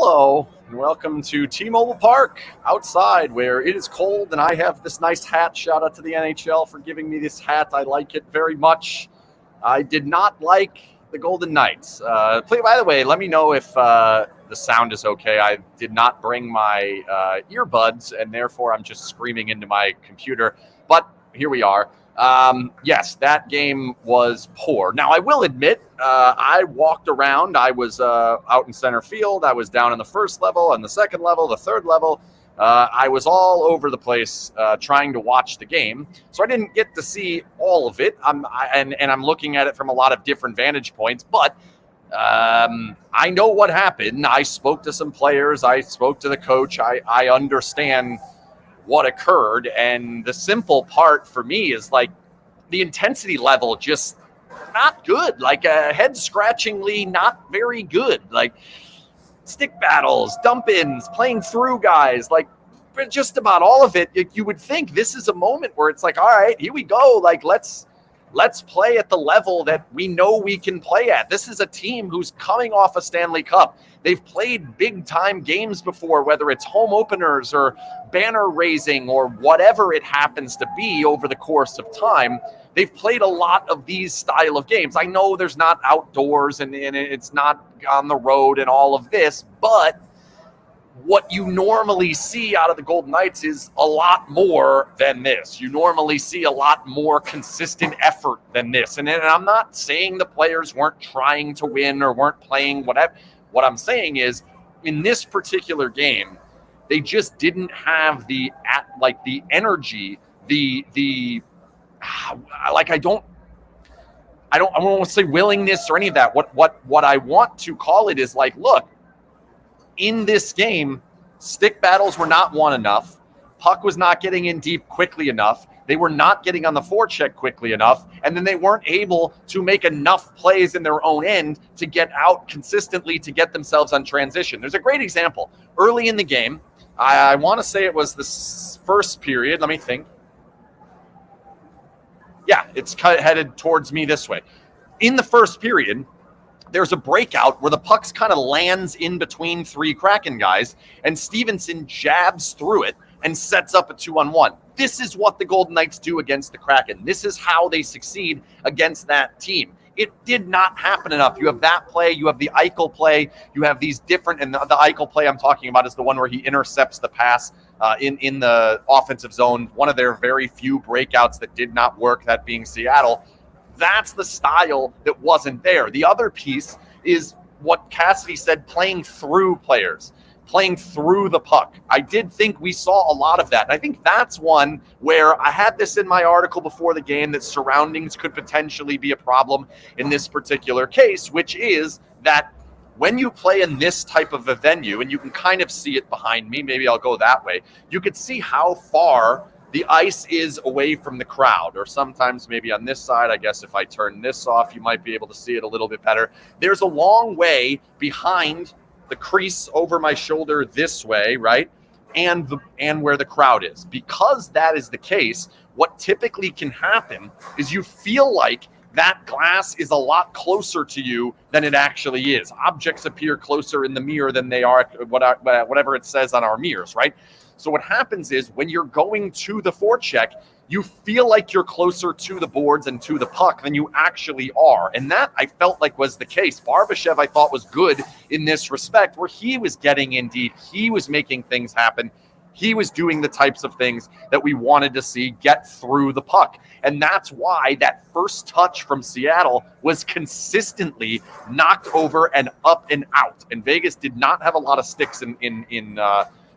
Hello, and welcome to T-Mobile Park outside where it is cold and I have this nice hat. Shout out to the NHL for giving me this hat. I like it very much. I did not like the Golden Knights. By the way, let me know if the sound is okay. I did not bring my earbuds and therefore I'm just screaming into my computer. But here we are. Yes, that game was poor. Now, I will admit, I walked around. I was out in center field. I was down in the first level and the second level, the third level. I was all over the place trying to watch the game. So I didn't get to see all of it. I'm looking at it from a lot of different vantage points. But I know what happened. I spoke to some players. I spoke to the coach. I understand what occurred, and the simple part for me is like the intensity level just not good, like head scratchingly not very good, like stick battles, dump ins, playing through guys, like just about all of it. You would think this is a moment where it's like, all right, here we go, like let's play at the level that we know we can play at. This is a team who's coming off a Stanley Cup. They've played big-time games before, whether it's home openers or banner raising or whatever it happens to be over the course of time. They've played a lot of these style of games. I know there's not outdoors and it's not on the road and all of this, but what you normally see out of the Golden Knights is a lot more than this. You normally see a lot more consistent effort than this. And I'm not saying the players weren't trying to win or weren't playing whatever. What I'm saying is, in this particular game, they just didn't have the energy, I don't want to say willingness or any of that. What I want to call it is like, look, in this game, stick battles were not won enough. Puck was not getting in deep quickly enough. They were not getting on the forecheck quickly enough. And then they weren't able to make enough plays in their own end to get out consistently to get themselves on transition. There's a great example. Early in the game, I want to say it was the first period. Let me think. Yeah, it's headed towards me this way. In the first period, there's a breakout where the puck's kind of lands in between three Kraken guys, and Stevenson jabs through it and sets up a 2-on-1. This is what the Golden Knights do against the Kraken. This is how they succeed against that team. It did not happen enough. You have that play. You have the Eichel play. You have these different, and the Eichel play I'm talking about is the one where he intercepts the pass in the offensive zone. One of their very few breakouts that did not work, that being Seattle. That's the style that wasn't there. The other piece is what Cassidy said, playing through players, playing through the puck. I did think we saw a lot of that. And I think that's one where I had this in my article before the game that surroundings could potentially be a problem in this particular case, which is that when you play in this type of a venue, and you can kind of see it behind me, maybe I'll go that way, you could see how far the ice is away from the crowd, or sometimes maybe on this side. I guess if I turn this off, you might be able to see it a little bit better. There's a long way behind the crease over my shoulder this way, right? And where the crowd is. Because that is the case, what typically can happen is you feel like that glass is a lot closer to you than it actually is. Objects appear closer in the mirror than they are, whatever it says on our mirrors, right? So what happens is when you're going to the forecheck, you feel like you're closer to the boards and to the puck than you actually are. And that I felt like was the case. Barbashev, I thought, was good in this respect, where he was getting in deep. He was making things happen. He was doing the types of things that we wanted to see get through the puck. And that's why that first touch from Seattle was consistently knocked over and up and out. And Vegas did not have a lot of sticks in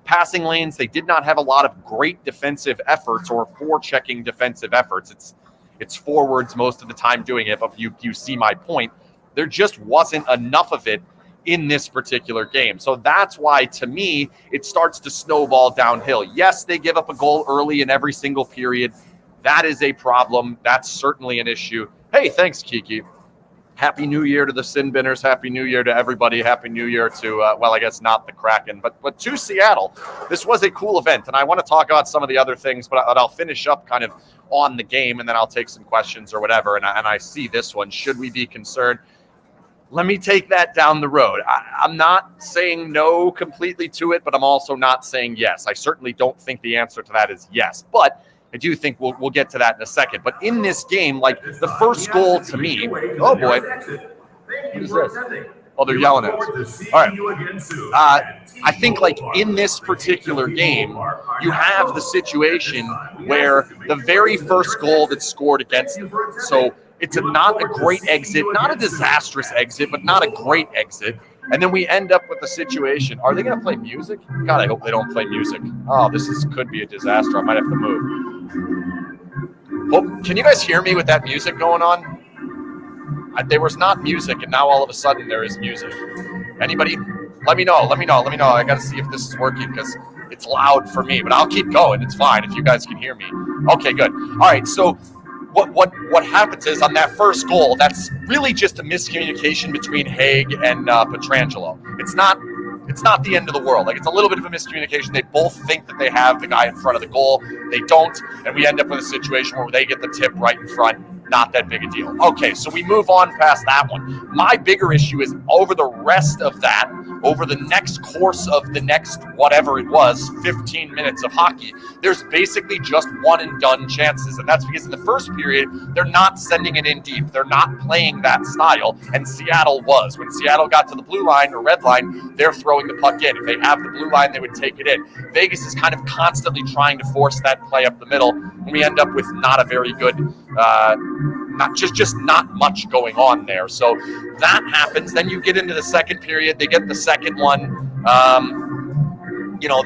passing lanes. They did not have a lot of great defensive efforts or forechecking defensive efforts. It's forwards most of the time doing it, but you see my point. There just wasn't enough of it in this particular game. So that's why, to me, it starts to snowball downhill. Yes, they give up a goal early in every single period. That is a problem. That's certainly an issue. Hey, thanks, Kiki. Happy New Year to the SinBinners. Happy New Year to everybody. Happy New Year to, I guess not the Kraken, but to Seattle. This was a cool event, and I want to talk about some of the other things, but I'll finish up kind of on the game, and then I'll take some questions or whatever. And I see this one. Should we be concerned? let me take that down the road. I'm not saying no completely to it, but I'm also not saying yes. I certainly don't think the answer to that is yes, but I do think we'll get to that in a second. But in this game, like the first goal to me, oh boy, what is this? Oh, they're yelling at us. All right. I think like in this particular game, you have the situation where the very first goal that's scored against them. So it's not a great exit, not a disastrous exit, but not a great exit. And then we end up with the situation. Are they going to play music? God, I hope they don't play music. Oh, could be a disaster. I might have to move. Oh, can you guys hear me with that music going on? There was not music, and now all of a sudden there is music. Anybody? Let me know. I got to see if this is working because it's loud for me, but I'll keep going. It's fine if you guys can hear me. Okay, good. All right, so what happens is on that first goal, that's really just a miscommunication between Haig and Pietrangelo. It's not the end of the world. Like, it's a little bit of a miscommunication. They both think that they have the guy in front of the goal. They don't, and we end up with a situation where they get the tip right in front. Not that big a deal. Okay, so we move on past that one. My bigger issue is over the rest of that, over the next course of the next whatever it was, 15 minutes of hockey, there's basically just one and done chances. And that's because in the first period, they're not sending it in deep. They're not playing that style. And Seattle was. When Seattle got to the blue line or red line, they're throwing the puck in. If they have the blue line, they would take it in. Vegas is kind of constantly trying to force that play up the middle. And we end up with not a very good not much going on there. So that happens. Then you get into the second period. They get the second one.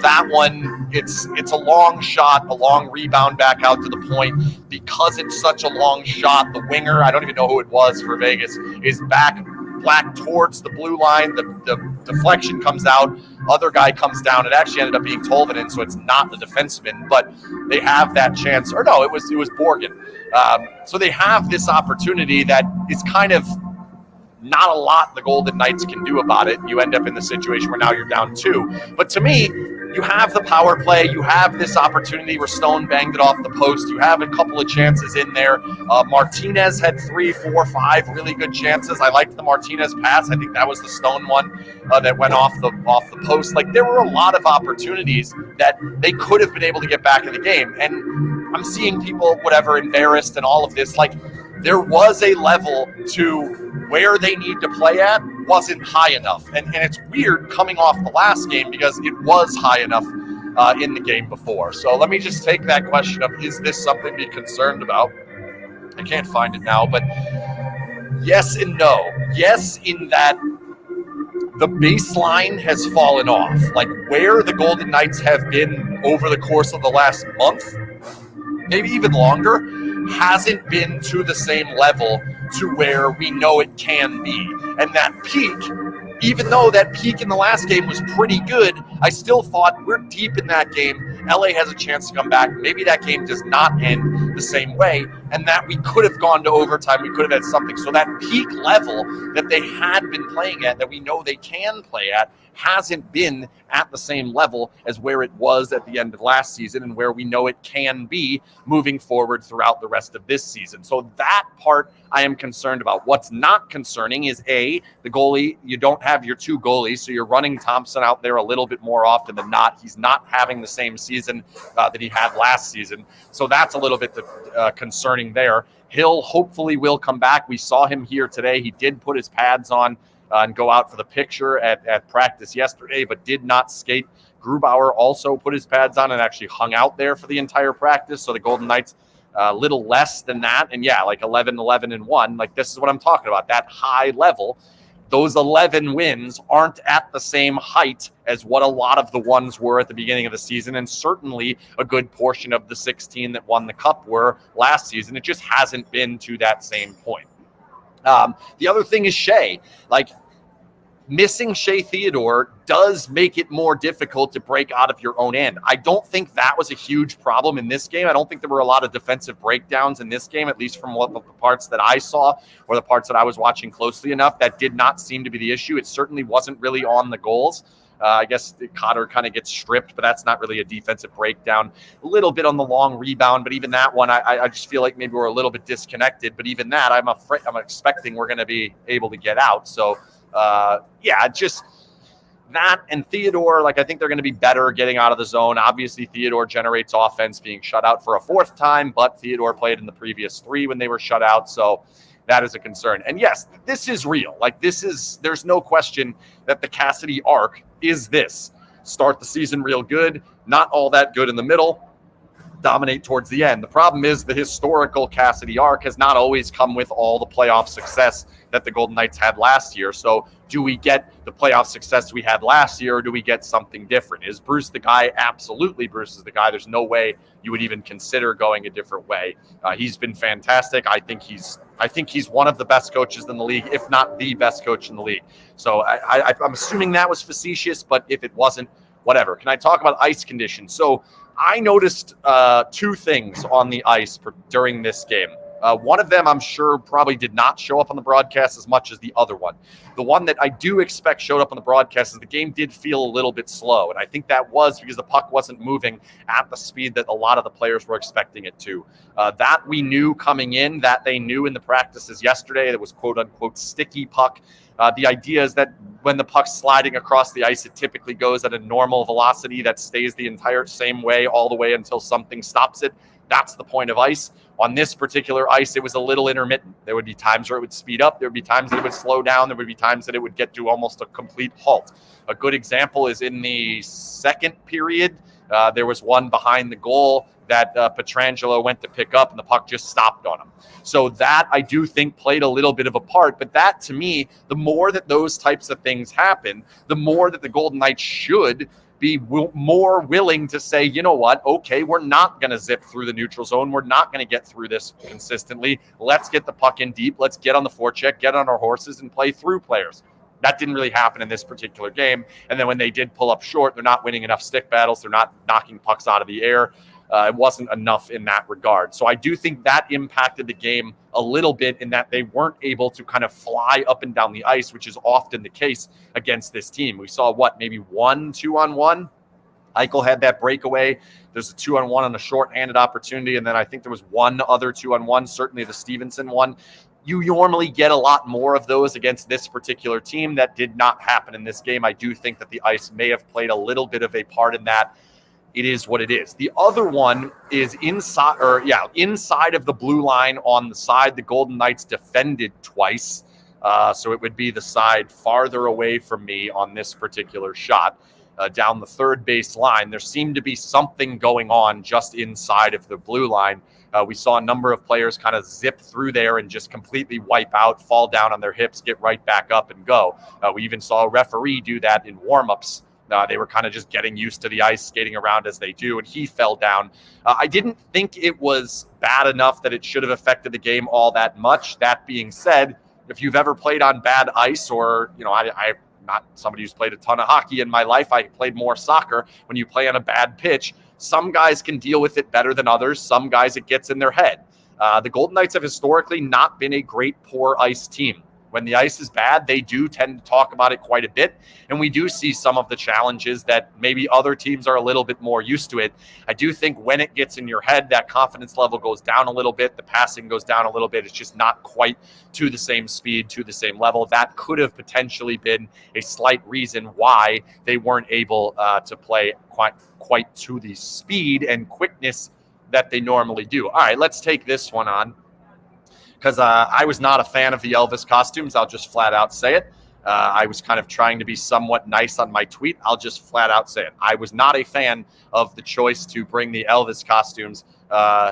That one, it's a long shot, a long rebound back out to the point. Because it's such a long shot, the winger, I don't even know who it was for Vegas, is back towards the blue line. The deflection comes out. Other guy comes down. It actually ended up being Tolvanen, so it's not the defenseman, but they have that chance. Or no, it was Borgen. So they have this opportunity that is kind of not a lot the Golden Knights can do about it. You end up in the situation where now you're down 2. But to me, you have the power play. You have this opportunity where Stone banged it off the post. You have a couple of chances in there. Martinez had 3, 4, 5 really good chances. I liked the Martinez pass. I think that was the Stone one that went off the post. Like, there were a lot of opportunities that they could have been able to get back in the game. And I'm seeing people, embarrassed and all of this. Like, there was a level to where they need to play at wasn't high enough. And it's weird coming off the last game because it was high enough in the game before. So let me just take that question of, is this something to be concerned about? I can't find it now, but yes and no. Yes, in that the baseline has fallen off. Like, where the Golden Knights have been over the course of the last month, maybe even longer, hasn't been to the same level to where we know it can be. And that peak, even though that peak in the last game was pretty good, I still thought we're deep in that game. LA has a chance to come back. Maybe that game does not end the same way, and that we could have gone to overtime. We could have had something. So that peak level that they had been playing at, that we know they can play at, hasn't been at the same level as where it was at the end of last season and where we know it can be moving forward throughout the rest of this season. So that part I am concerned about. What's not concerning is, A, the goalie. You don't have your 2 goalies, so you're running Thompson out there a little bit more often than not. He's not having the same season that he had last season. So that's a little bit concerning there. Hill hopefully will come back. We saw him here today. He did put his pads on and go out for the picture at practice yesterday, but did not skate. Grubauer also put his pads on and actually hung out there for the entire practice. So the Golden Knights a little less than that. And yeah, like 11-11-1. Like, this is what I'm talking about, that high level. Those 11 wins aren't at the same height as what a lot of the ones were at the beginning of the season, and certainly a good portion of the 16 that won the Cup were last season. It just hasn't been to that same point. The other thing is Shea. Like, missing Shea Theodore does make it more difficult to break out of your own end. I don't think that was a huge problem in this game. I don't think there were a lot of defensive breakdowns in this game, at least from what the parts that I saw or the parts that I was watching closely enough. That did not seem to be the issue. It certainly wasn't really on the goals. I guess Cotter kind of gets stripped, but that's not really a defensive breakdown. A little bit on the long rebound, but even that one, I just feel like maybe we're a little bit disconnected. But even that, I'm expecting we're going to be able to get out. So, just that and Theodore, I think they're going to be better getting out of the zone. Obviously, Theodore generates offense being shut out for a fourth time, but Theodore played in the previous 3 when they were shut out. So that is a concern. And yes, this is real. There's no question that the Cassidy arc is this. Start the season real good, not all that good in the middle, dominate towards the end. The problem is the historical Cassidy arc has not always come with all the playoff success that the Golden Knights had last year. So do we get the playoff success we had last year, or do we get something different? Is Bruce the guy? Absolutely, Bruce is the guy. There's no way you would even consider going a different way. He's been fantastic. I think he's one of the best coaches in the league, if not the best coach in the league. So I'm assuming that was facetious, but if it wasn't, whatever. Can I talk about ice conditions? So I noticed 2 things on the ice during this game. One of them, I'm sure, probably did not show up on the broadcast as much as the other one. The one that I do expect showed up on the broadcast is the game did feel a little bit slow. And I think that was because the puck wasn't moving at the speed that a lot of the players were expecting it to. That we knew coming in, that they knew in the practices yesterday. That was quote-unquote sticky puck. The idea is that when the puck's sliding across the ice, it typically goes at a normal velocity that stays the entire same way all the way until something stops it. That's the point of ice. On this particular ice, it was a little intermittent. There would be times where it would speed up. There would be times that it would slow down. There would be times that it would get to almost a complete halt. A good example is in the second period. There was one behind the goal that Pietrangelo went to pick up, and the puck just stopped on him. So that, I do think, played a little bit of a part. But that, to me, the more that those types of things happen, the more that the Golden Knights should be more willing to say, you know what, okay, we're not going to zip through the neutral zone. We're not going to get through this consistently. Let's get the puck in deep. Let's get on the forecheck, get on our horses, and play through players. That didn't really happen in this particular game. And then when they did pull up short, they're not winning enough stick battles. They're not knocking pucks out of the air. It wasn't enough in that regard. So I do think that impacted the game a little bit in that they weren't able to kind of fly up and down the ice, which is often the case against this team. We saw maybe 1 2-on-1. Eichel had that breakaway. There's a 2-on-1 on a shorthanded opportunity. And then I think there was one other 2-on-1, certainly the Stevenson one. You normally get a lot more of those against this particular team. That did not happen in this game. I do think that the ice may have played a little bit of a part in that. It is what it is. The other one is inside of the blue line on the side. The Golden Knights defended twice. So it would be the side farther away from me on this particular shot. Down the third base line, there seemed to be something going on just inside of the blue line. We saw a number of players kind of zip through there and just completely wipe out, fall down on their hips, get right back up and go. We even saw a referee do that in warmups. They were kind of just getting used to the ice, skating around as they do, and he fell down. I didn't think it was bad enough that it should have affected the game all that much. That being said, if you've ever played on bad ice, or, I'm not somebody who's played a ton of hockey in my life. I played more soccer. When you play on a bad pitch, some guys can deal with it better than others. Some guys, it gets in their head. The Golden Knights have historically not been a great poor ice team. When the ice is bad, they do tend to talk about it quite a bit. And we do see some of the challenges that maybe other teams are a little bit more used to it. I do think when it gets in your head, that confidence level goes down a little bit. The passing goes down a little bit. It's just not quite to the same speed, to the same level. That could have potentially been a slight reason why they weren't able to play quite to the speed and quickness that they normally do. All right, let's take this one on. Because I was not a fan of the Elvis costumes. I'll just flat out say it. I was kind of trying to be somewhat nice on my tweet. I'll just flat out say it. I was not a fan of the choice to bring the Elvis costumes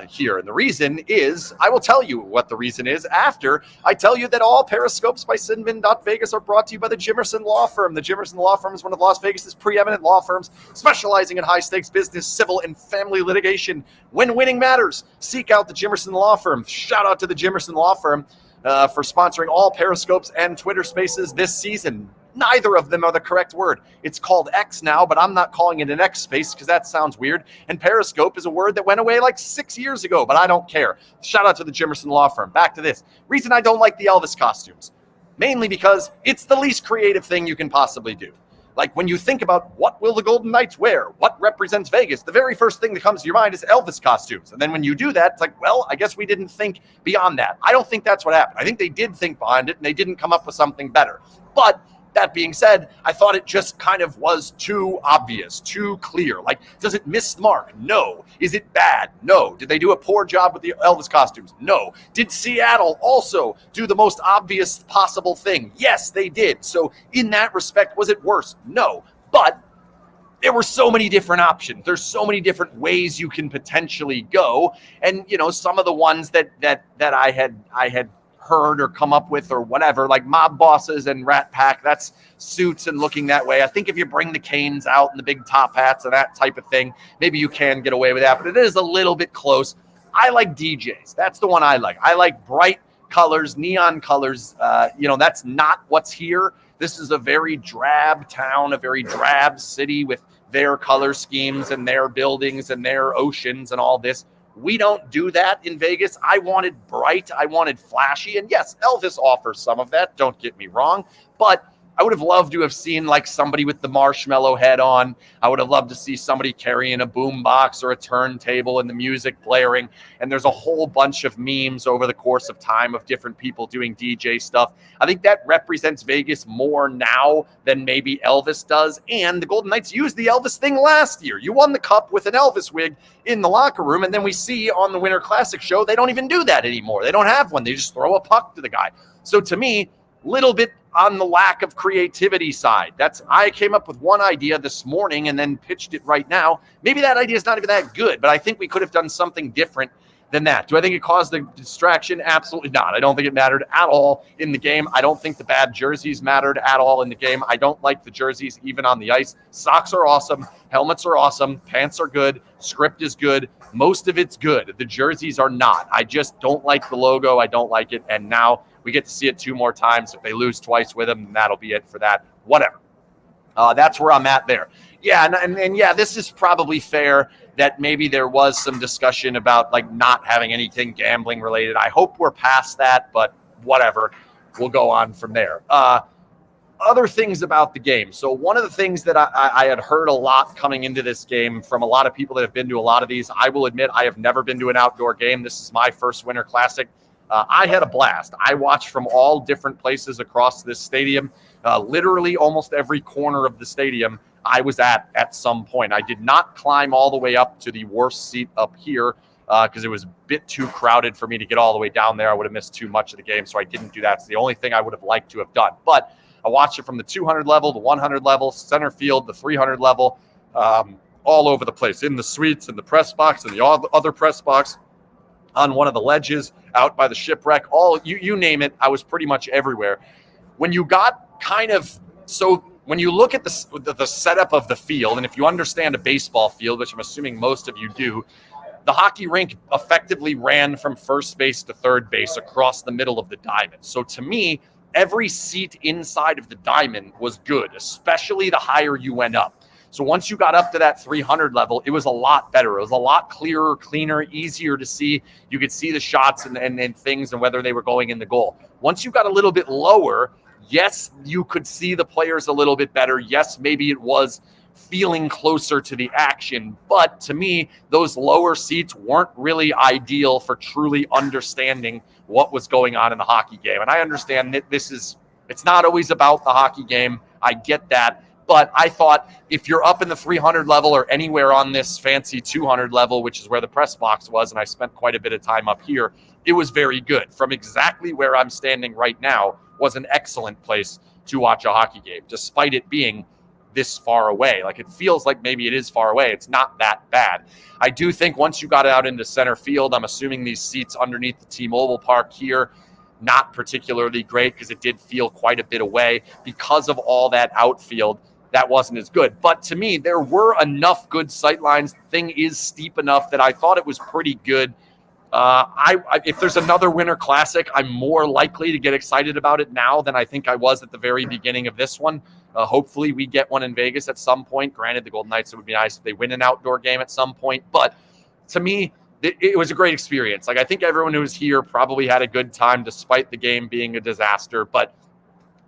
here. And the reason is, I will tell you what the reason is after I tell you that all Periscopes by SinBin.vegas are brought to you by the Jimmerson Law Firm. The Jimmerson Law Firm is one of Las Vegas's preeminent law firms specializing in high-stakes business, civil, and family litigation. When winning matters, seek out the Jimmerson Law Firm. Shout out to the Jimmerson Law Firm for sponsoring all Periscopes and Twitter Spaces this season. Neither of them are the correct word. It's called X now, but I'm not calling it an X space because that sounds weird. And Periscope is a word that went away like 6 years ago, but I don't care. Shout out to the Jimmerson Law Firm. Back to this. Reason I don't like the Elvis costumes. Mainly because it's the least creative thing you can possibly do. Like when you think about what will the Golden Knights wear, what represents Vegas, the very first thing that comes to your mind is Elvis costumes. And then when you do that, it's like, well, I guess we didn't think beyond that. I don't think that's what happened. I think they did think behind it and they didn't come up with something better. But that being said, I thought it just kind of was too obvious, too clear. Like, does it miss the mark? No. Is it bad? No. Did they do a poor job with the Elvis costumes? No. Did Seattle also do the most obvious possible thing? Yes, they did. So in that respect, was it worse? No. But there were so many different options. There's so many different ways you can potentially go. And, you know, some of the ones that I had heard or come up with or whatever, like mob bosses and Rat Pack, that's suits and looking that way. I think if you bring the canes out and the big top hats and that type of thing, maybe you can get away with that, but it is a little bit close. I like DJs. That's the one I like. I like bright colors, neon colors. That's not what's here. This is a very drab town, a very drab city with their color schemes and their buildings and their oceans and all this. We don't do that in Vegas. I wanted bright. I wanted flashy. And yes, Elvis offers some of that. Don't get me wrong. But I would have loved to have seen like somebody with the marshmallow head on. I would have loved to see somebody carrying a boombox or a turntable and the music blaring. And there's a whole bunch of memes over the course of time of different people doing DJ stuff. I think that represents Vegas more now than maybe Elvis does. And the Golden Knights used the Elvis thing last year. You won the cup with an Elvis wig in the locker room. And then we see on the Winter Classic show, they don't even do that anymore. They don't have one. They just throw a puck to the guy. So to me, little bit on the lack of creativity side. I came up with one idea this morning and then pitched it right now. Maybe that idea is not even that good, but I think we could have done something different than that. Do I think it caused the distraction? Absolutely not. I don't think it mattered at all in the game. I don't think the bad jerseys mattered at all in the game. I don't like the jerseys even on the ice. Socks are awesome. Helmets are awesome. Pants are good. Script is good. Most of it's good. The jerseys are not. I just don't like the logo. I don't like it. And now we get to see it 2 more times. If they lose twice with them, then that'll be it for that. Whatever. That's where I'm at there. Yeah, and yeah, this is probably fair that maybe there was some discussion about like not having anything gambling related. I hope we're past that, but whatever. We'll go on from there. Other things about the game. So one of the things that I had heard a lot coming into this game from a lot of people that have been to a lot of these, I will admit I have never been to an outdoor game. This is my first Winter Classic. I had a blast. I watched from all different places across this stadium. Literally almost every corner of the stadium I was at some point. I did not climb all the way up to the worst seat up here because it was a bit too crowded for me to get all the way down there. I would have missed too much of the game, so I didn't do that. It's the only thing I would have liked to have done. But I watched it from the 200 level, the 100 level, center field, the 300 level, all over the place, in the suites, in the press box, in the other press box, on one of the ledges, out by the shipwreck, all you name it, I was pretty much everywhere. When you got when you look at the setup of the field, and if you understand a baseball field, which I'm assuming most of you do, the hockey rink effectively ran from first base to third base across the middle of the diamond. So to me, every seat inside of the diamond was good, especially the higher you went up. So once you got up to that 300 level, it was a lot better. It was a lot clearer, cleaner, easier to see. You could see the shots and things and whether they were going in the goal. Once you got a little bit lower, yes, you could see the players a little bit better. Yes, maybe it was feeling closer to the action. But to me, those lower seats weren't really ideal for truly understanding what was going on in the hockey game. And I understand that it's not always about the hockey game. I get that. But I thought if you're up in the 300 level or anywhere on this fancy 200 level, which is where the press box was, and I spent quite a bit of time up here, it was very good. From exactly where I'm standing right now was an excellent place to watch a hockey game, despite it being this far away. Like, it feels like maybe it is far away. It's not that bad. I do think once you got out into center field, I'm assuming these seats underneath the T-Mobile Park here, not particularly great because it did feel quite a bit away because of all that outfield. That wasn't as good. But to me, there were enough good sight lines. The thing is steep enough that I thought it was pretty good. If there's another Winter Classic, I'm more likely to get excited about it now than I think I was at the very beginning of this one. Hopefully we get one in Vegas at some point. Granted, the Golden Knights, it would be nice if they win an outdoor game at some point. But to me, it was a great experience. Like, I think everyone who was here probably had a good time despite the game being a disaster. But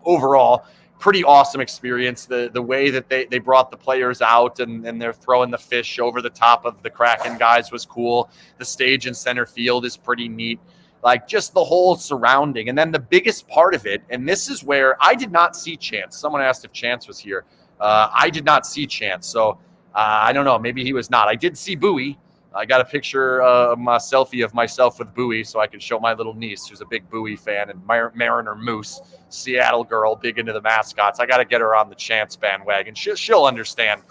overall, pretty awesome experience. The way that they brought the players out and they're throwing the fish over the top of the Kraken guys was cool. The stage in center field is pretty neat. Like just the whole surrounding. And then the biggest part of it, and this is where I did not see Chance. Someone asked if Chance was here. I did not see Chance. So I don't know. Maybe he was not. I did see Bowie. I got a picture, my selfie of myself with Bowie so I could show my little niece who's a big Bowie fan, and Mariner Moose, Seattle girl, big into the mascots. I got to get her on the Chance bandwagon. She'll understand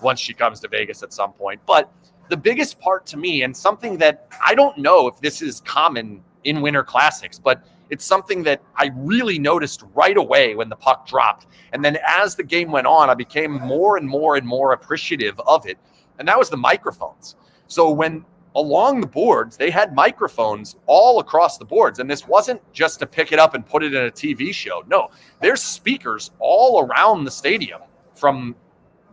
once she comes to Vegas at some point. But the biggest part to me, and something that I don't know if this is common in Winter Classics, but it's something that I really noticed right away when the puck dropped. And then as the game went on, I became more and more and more appreciative of it. And that was the microphones. So when along the boards, they had microphones all across the boards. And this wasn't just to pick it up and put it in a TV show. No, there's speakers all around the stadium from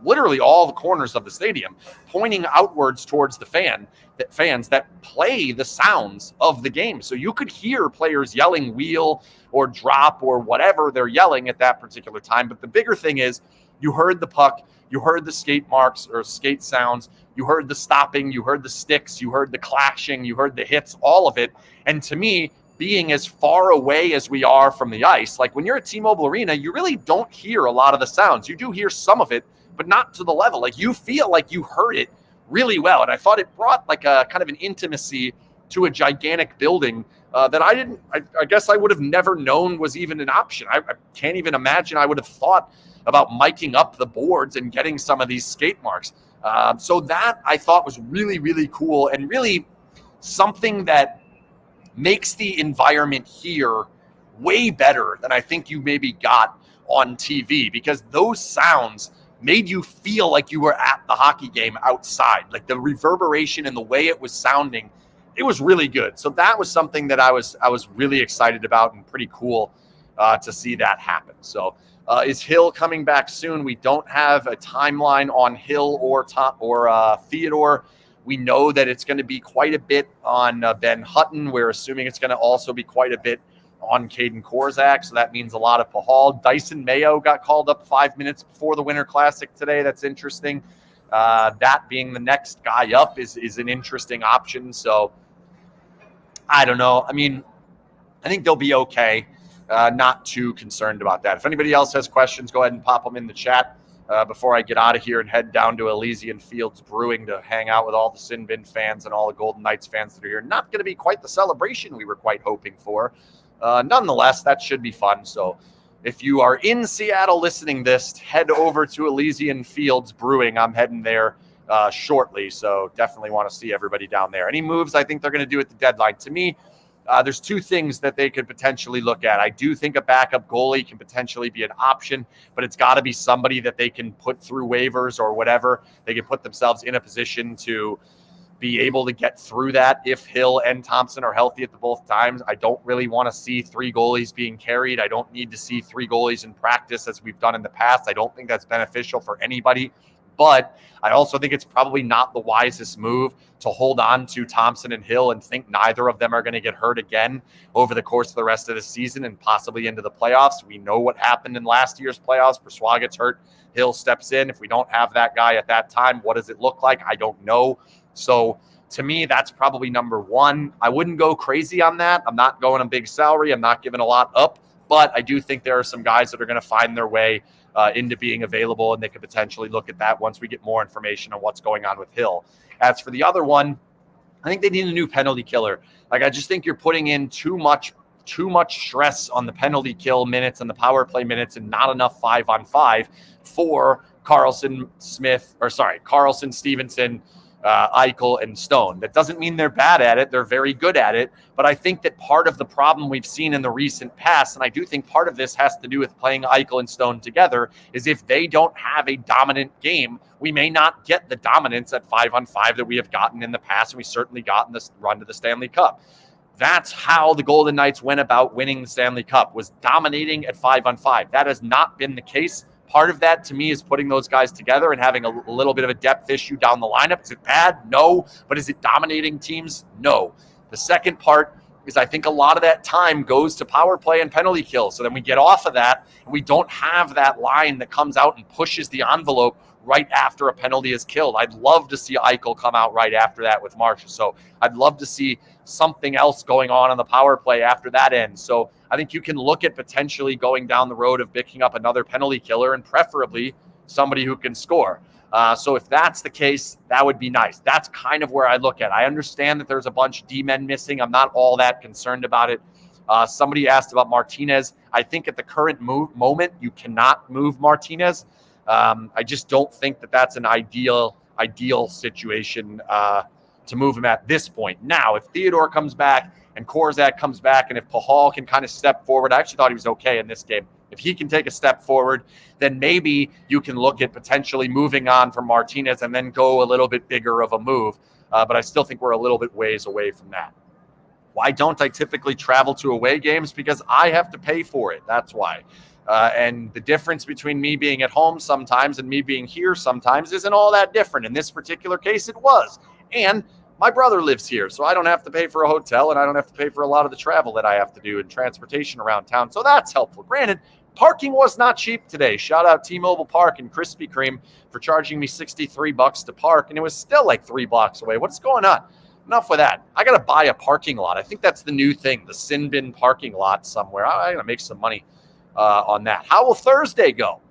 literally all the corners of the stadium pointing outwards towards the fans that play the sounds of the game. So you could hear players yelling wheel or drop or whatever they're yelling at that particular time. But the bigger thing is you heard the puck, you heard the skate marks or skate sounds, you heard the stopping, you heard the sticks, you heard the clashing, you heard the hits, all of it. And to me, being as far away as we are from the ice, like when you're at T-Mobile Arena, you really don't hear a lot of the sounds. You do hear some of it, but not to the level. Like you feel like you heard it really well. And I thought it brought like a kind of an intimacy to a gigantic building that I guess I would have never known was even an option. I can't even imagine I would have thought about miking up the boards and getting some of these skate marks. So that I thought was really, really cool and really something that makes the environment here way better than I think you maybe got on TV, because those sounds made you feel like you were at the hockey game outside. Like the reverberation and the way it was sounding, it was really good. So that was something that I was really excited about and pretty cool to see that happen. So is Hill coming back soon? We don't have a timeline on Hill or Theodore. We know that it's going to be quite a bit on Ben Hutton. We're assuming it's going to also be quite a bit on Caden Korzak, so that means a lot of Pahal. Dyson Mayo got called up 5 minutes before the Winter Classic today. That's interesting. That being the next guy up is an interesting option. So I don't know. I mean, I think they'll be okay. Not too concerned about that. If anybody else has questions, go ahead and pop them in the chat before I get out of here and head down to Elysian Fields Brewing to hang out with all the SinBin fans and all the Golden Knights fans that are here. Not going to be quite the celebration we were quite hoping for. Nonetheless, that should be fun. So if you are in Seattle listening this, head over to Elysian Fields Brewing. I'm heading there shortly, so definitely want to see everybody down there. Any moves I think they're going to do at the deadline? To me, there's two things that they could potentially look at. I do think a backup goalie can potentially be an option, but it's got to be somebody that they can put through waivers or whatever. They can put themselves in a position to be able to get through that if Hill and Thompson are healthy at the both times. I don't really want to see three goalies being carried. I don't need to see three goalies in practice as we've done in the past. I don't think that's beneficial for anybody. But I also think it's probably not the wisest move to hold on to Thompson and Hill and think neither of them are going to get hurt again over the course of the rest of the season and possibly into the playoffs. We know what happened in last year's playoffs. Brossoit gets hurt. Hill steps in. If we don't have that guy at that time, what does it look like? I don't know. So to me, that's probably number one. I wouldn't go crazy on that. I'm not going a big salary. I'm not giving a lot up. But I do think there are some guys that are going to find their way into being available, and they could potentially look at that once we get more information on what's going on with Hill. As for the other one, I think they need a new penalty killer. Like, I just think you're putting in too much stress on the penalty kill minutes and the power play minutes and not enough 5-on-5 for Carlson, Stevenson, Eichel, and Stone. That doesn't mean they're bad at it. They're very good at it. But I think that part of the problem we've seen in the recent past, and I do think part of this has to do with playing Eichel and Stone together, is if they don't have a dominant game, we may not get the dominance at 5-on-5 that we have gotten in the past, and we certainly got in this run to the Stanley Cup. That's how the Golden Knights went about winning the Stanley Cup, was dominating at 5-on-5. That has not been the case. Part of that, to me, is putting those guys together and having a little bit of a depth issue down the lineup. Is it bad? No. But is it dominating teams? No. The second part is I think a lot of that time goes to power play and penalty kill. So then we get off of that, and we don't have that line that comes out and pushes the envelope right after a penalty is killed. I'd love to see Eichel come out right after that with Marsh. So I'd love to see something else going on the power play after that ends. So I think you can look at potentially going down the road of picking up another penalty killer, and preferably somebody who can score. So if that's the case, that would be nice. That's kind of where I look at it. I understand that there's a bunch of D-men missing. I'm not all that concerned about it. Somebody asked about Martinez. I think at the current moment, you cannot move Martinez. I just don't think that that's an ideal situation to move him at this point. Now, if Theodore comes back and Korzak comes back, and if Pahal can kind of step forward, I actually thought he was okay in this game. If he can take a step forward, then maybe you can look at potentially moving on from Martinez and then go a little bit bigger of a move. But I still think we're a little bit ways away from that. Why don't I typically travel to away games? Because I have to pay for it. That's why. And the difference between me being at home sometimes and me being here sometimes isn't all that different. In this particular case, it was. And my brother lives here, so I don't have to pay for a hotel, and I don't have to pay for a lot of the travel that I have to do and transportation around town. So that's helpful. Granted, parking was not cheap today. Shout out T-Mobile Park and Krispy Kreme for charging me $63 to park, and it was still like 3 blocks away. What's going on? Enough with that. I got to buy a parking lot. I think that's the new thing, the SinBin parking lot somewhere. I got to make some money on that. How will Thursday go?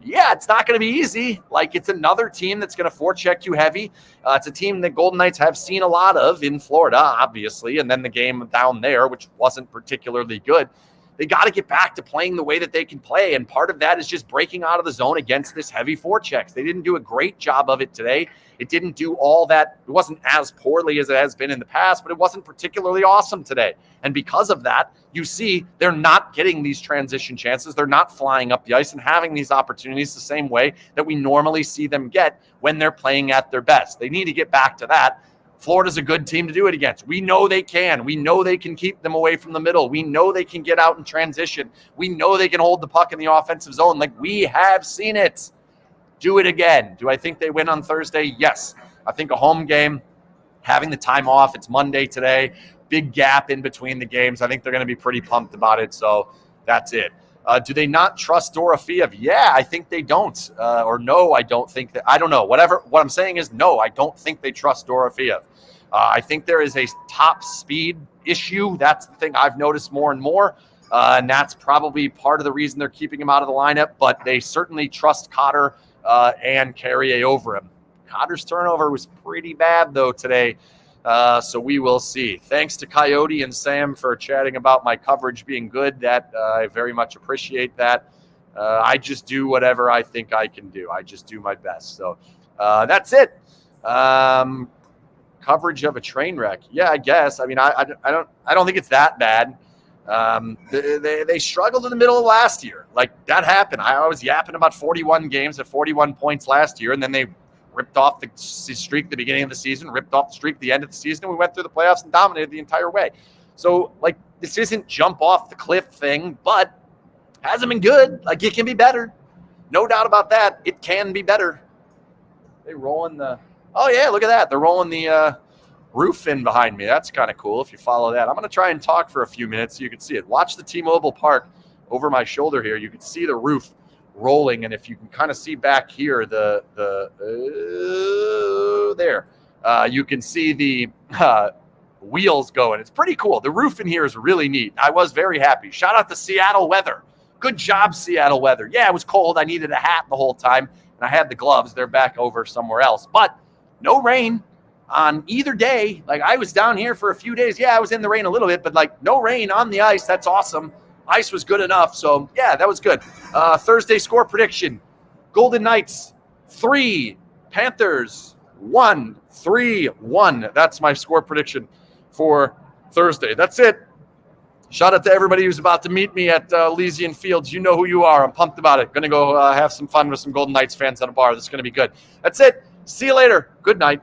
Yeah, it's not going to be easy. Like, it's another team that's going to forecheck you heavy. It's a team that Golden Knights have seen a lot of in Florida, obviously, and then the game down there, which wasn't particularly good. They got to get back to playing the way that they can play, and part of that is just breaking out of the zone against this heavy forechecks. They didn't do a great job of it today. It didn't do all that. It wasn't as poorly as it has been in the past, but it wasn't particularly awesome today. And because of that, you see they're not getting these transition chances. They're not flying up the ice and having these opportunities the same way that we normally see them get when they're playing at their best. They need to get back to that. Florida's a good team to do it against. We know they can. We know they can keep them away from the middle. We know they can get out in transition. We know they can hold the puck in the offensive zone. Like, we have seen it. Do it again. Do I think they win on Thursday? Yes. I think a home game, having the time off, it's Monday today, big gap in between the games. I think they're going to be pretty pumped about it, so that's it. Do they not trust Dorofeev? Yeah, I think they don't. Or no, I don't think that. I don't know. Whatever. What I'm saying is no, I don't think they trust Dorofeev. I think there is a top speed issue. That's the thing I've noticed more and more. And that's probably part of the reason they're keeping him out of the lineup. But they certainly trust Cotter and Carrier over him. Cotter's turnover was pretty bad, though, today. So we will see. Thanks to Coyote and Sam for chatting about my coverage being good. That I very much appreciate that. I just do whatever I think I can do. I just do my best. So that's it. Coverage of a train wreck. Yeah, I guess. I mean, I don't think it's that bad. They struggled in the middle of last year. Like, that happened. I was yapping about 41 games at 41 points last year, and then they ripped off the streak at the beginning of the season, ripped off the streak at the end of the season, and we went through the playoffs and dominated the entire way. So, like, this isn't jump off the cliff thing, but hasn't been good. Like, it can be better. No doubt about that. It can be better. They rolling the – oh, yeah, look at that. They're rolling the roof in behind me. That's kind of cool if you follow that. I'm going to try and talk for a few minutes so you can see it. Watch the T-Mobile Park over my shoulder here. You can see the roof rolling, and if you can kind of see back here you can see the wheels going. It's pretty cool. The roof in here is really neat. I was very happy. Shout out to Seattle weather. Good job, Seattle weather. Yeah, it was cold. I needed a hat the whole time, and I had the gloves. They're back over somewhere else, but no rain on either day. Like, I was down here for a few days. Yeah, I was in the rain a little bit, but like, no rain on the ice. That's awesome. Ice was good enough. So, yeah, that was good. Thursday score prediction. Golden Knights 3, Panthers 1, 3-1. That's my score prediction for Thursday. That's it. Shout out to everybody who's about to meet me at Elysian Fields. You know who you are. I'm pumped about it. Going to go have some fun with some Golden Knights fans at a bar. This is going to be good. That's it. See you later. Good night.